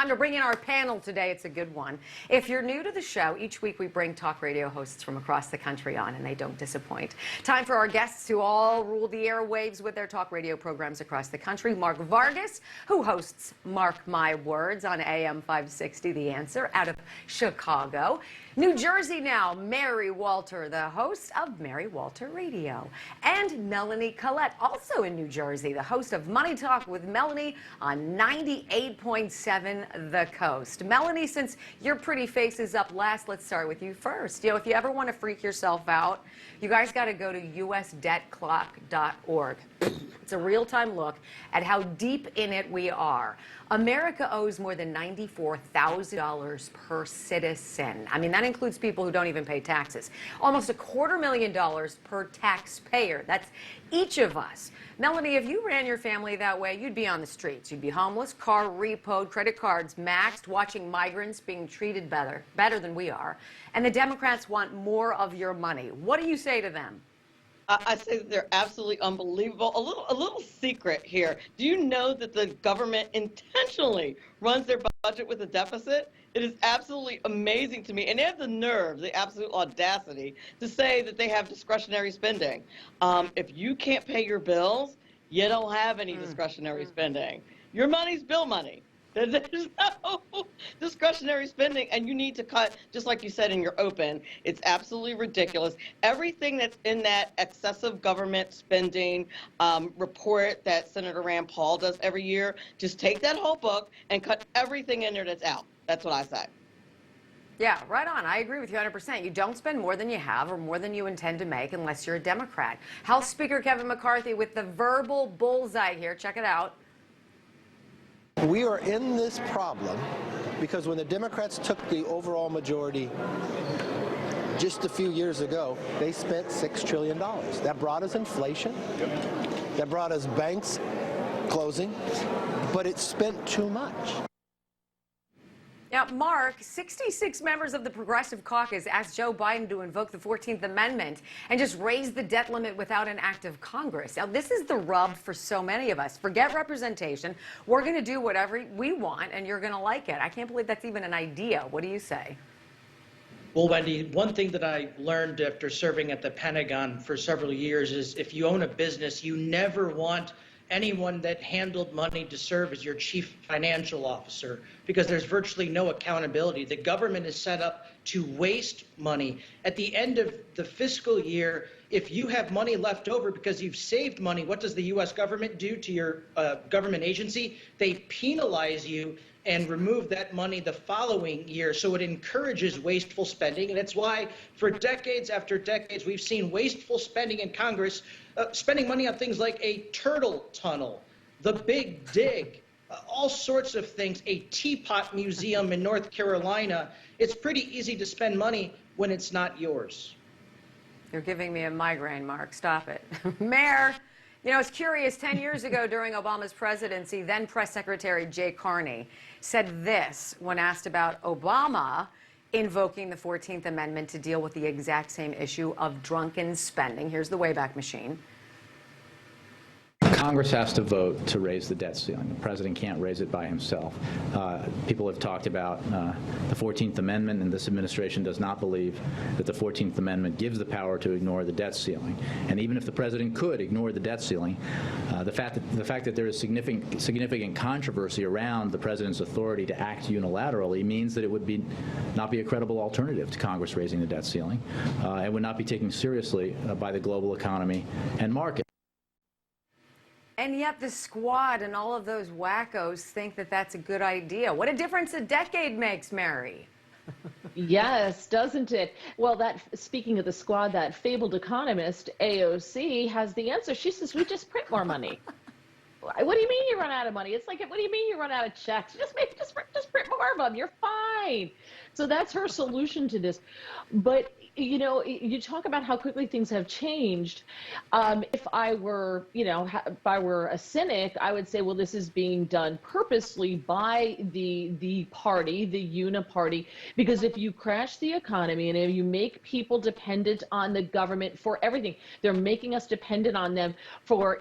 Time to bring in our panel today. It's a good one. If you're new to the show, each week we bring talk radio hosts from across the country on, and they don't disappoint. Time for our guests who all rule the airwaves with their talk radio programs across the country. Mark Vargas, who hosts Mark My Words on AM 560, The Answer, out of Chicago. New Jersey now, Mary Walter, the host of Mary Walter Radio. And Melanie Collette, also in New Jersey, the host of Money Talk with Melanie on 98.7 The Coast. Melanie, since your pretty face is up last, let's start with you first. If you ever want to freak yourself out, you guys got to go to usdebtclock.org. It's a real-time look at how deep in it we are. America owes more than $94,000 per citizen. I mean, that includes people who don't even pay taxes. Almost $250,000 per taxpayer. That's each of us. Melanie, if you ran your family that way, you'd be on the streets. You'd be homeless, car repoed, credit cards maxed, watching migrants being treated better than we are. And the Democrats want more of your money. What do you say to them? I say that they're absolutely unbelievable. A little secret here. Do you know that the government intentionally runs their budget with a deficit? It is absolutely amazing to me. And they have the nerve, the absolute audacity, to say that they have discretionary spending. If you can't pay your bills, you don't have any discretionary spending. Your money's bill money. There's no discretionary spending, and you need to cut, just like you said in your open. It's absolutely ridiculous. Everything that's in that excessive government spending report that Senator Rand Paul does every year, just take that whole book and cut everything in there that's out. That's what I say. Yeah, right on. I agree with you 100%. You don't spend more than you have or more than you intend to make unless you're a Democrat. House Speaker Kevin McCarthy with the verbal bullseye here. Check it out. We are in this problem because when the Democrats took the overall majority just a few years ago, they spent $6 trillion. That brought us inflation. That brought us banks closing, but it spent too much. Now, Mark, 66 members of the Progressive Caucus asked Joe Biden to invoke the 14th Amendment and just raise the debt limit without an act of Congress. Now, this is the rub for so many of us. Forget representation. We're going to do whatever we want, and you're going to like it. I can't believe that's even an idea. What do you say? Well, Wendy, one thing that I learned after serving at the Pentagon for several years is if you own a business, you never want anyone that handled money to serve as your chief financial officer, because there's virtually no accountability. The government is set up to waste money. At the end of the fiscal year, if you have money left over because you've saved money, what does the U.S. government do to your government agency? They penalize you and remove that money the following year. So it encourages wasteful spending. And it's why for decades after decades, we've seen wasteful spending in Congress, spending money on things like a turtle tunnel, the Big Dig, all sorts of things, a teapot museum in North Carolina. It's pretty easy to spend money when it's not yours. You're giving me a migraine, Mark. Stop it. Mayor, it's curious. 10 years ago during Obama's presidency, then Press Secretary Jay Carney said this when asked about Obama invoking the 14th Amendment to deal with the exact same issue of drunken spending. Here's the Wayback Machine. Congress has to vote to raise the debt ceiling. The president can't raise it by himself. People have talked about the 14th Amendment, and this administration does not believe that the 14th Amendment gives the power to ignore the debt ceiling. And even if the president could ignore the debt ceiling, the fact that there is significant controversy around the president's authority to act unilaterally means that it would not be a credible alternative to Congress raising the debt ceiling, and would not be taken seriously by the global economy and market. And yet the Squad and all of those wackos think that that's a good idea. What a difference a decade makes, Mary. Yes, doesn't it? Well, speaking of the Squad, that fabled economist, AOC, has the answer. She says, we just print more money. What do you mean you run out of money? It's like, what do you mean you run out of checks? Just print more of them. You're fine. So that's her solution to this. But, you talk about how quickly things have changed. If I were a cynic, I would say, well, this is being done purposely by the party, the uniparty, because if you crash the economy and if you make people dependent on the government for everything, they're making us dependent on them for,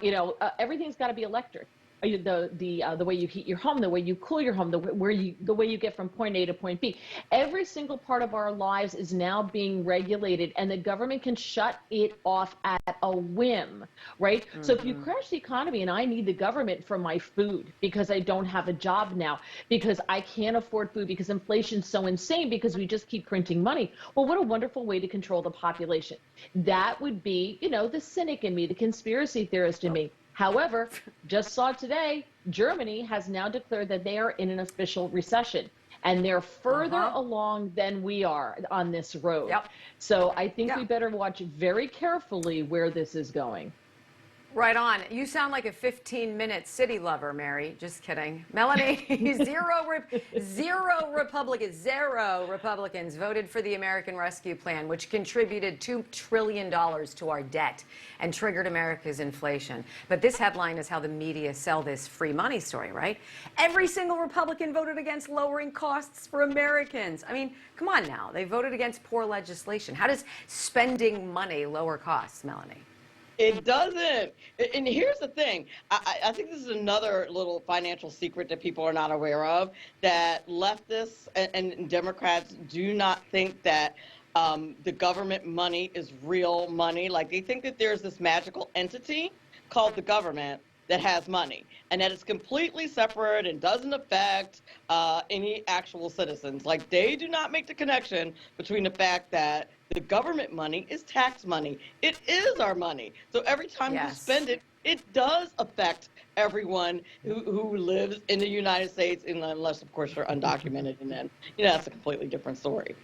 everything's got to be electric. the way you heat your home, the way you cool your home, the way you get from point A to point B. Every single part of our lives is now being regulated, and the government can shut it off at a whim, right? Mm-hmm. So if you crash the economy and I need the government for my food because I don't have a job now, because I can't afford food, because inflation's so insane, because we just keep printing money, well, what a wonderful way to control the population. That would be, the cynic in me, the conspiracy theorist in me. However, just saw today, Germany has now declared that they are in an official recession, and they're further along than we are on this road. Yep. So I think we better watch very carefully where this is going. Right on. You sound like a 15-minute city lover, Mary. Just kidding. Melanie, zero Republicans voted for the American Rescue Plan, which contributed $2 trillion to our debt and triggered America's inflation. But this headline is how the media sell this free money story, right? Every single Republican voted against lowering costs for Americans. I mean, come on now. They voted against poor legislation. How does spending money lower costs, Melanie? It doesn't. And here's the thing. I think this is another little financial secret that people are not aware of, that leftists and Democrats do not think that the government money is real money. Like, they think that there's this magical entity called the government that has money, and that it's completely separate and doesn't affect any actual citizens. Like, they do not make the connection between the fact that the government money is tax money. It is our money. So every time you spend it, it does affect everyone who lives in the United States, unless, of course, they're undocumented, and then, that's a completely different story.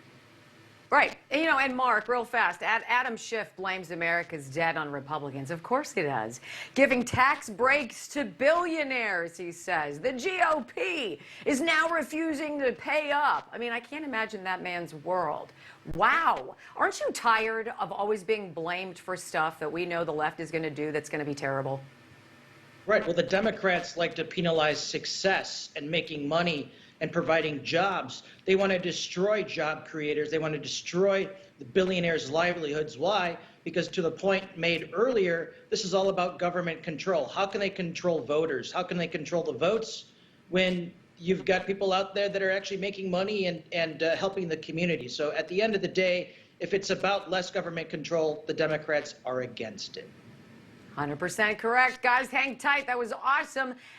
Right. And Mark, real fast, Adam Schiff blames America's debt on Republicans. Of course he does. Giving tax breaks to billionaires, he says. The GOP is now refusing to pay up. I mean, I can't imagine that man's world. Wow. Aren't you tired of always being blamed for stuff that we know the left is going to do that's going to be terrible? Right. Well, the Democrats like to penalize success and making money and providing jobs. They want to destroy job creators. They want to destroy the billionaires' livelihoods. Why? Because, to the point made earlier, this is all about government control. How can they control voters? How can they control the votes when you've got people out there that are actually making money and helping the community? So at the end of the day, if it's about less government control, the Democrats are against it. 100% correct. Guys, hang tight. That was awesome.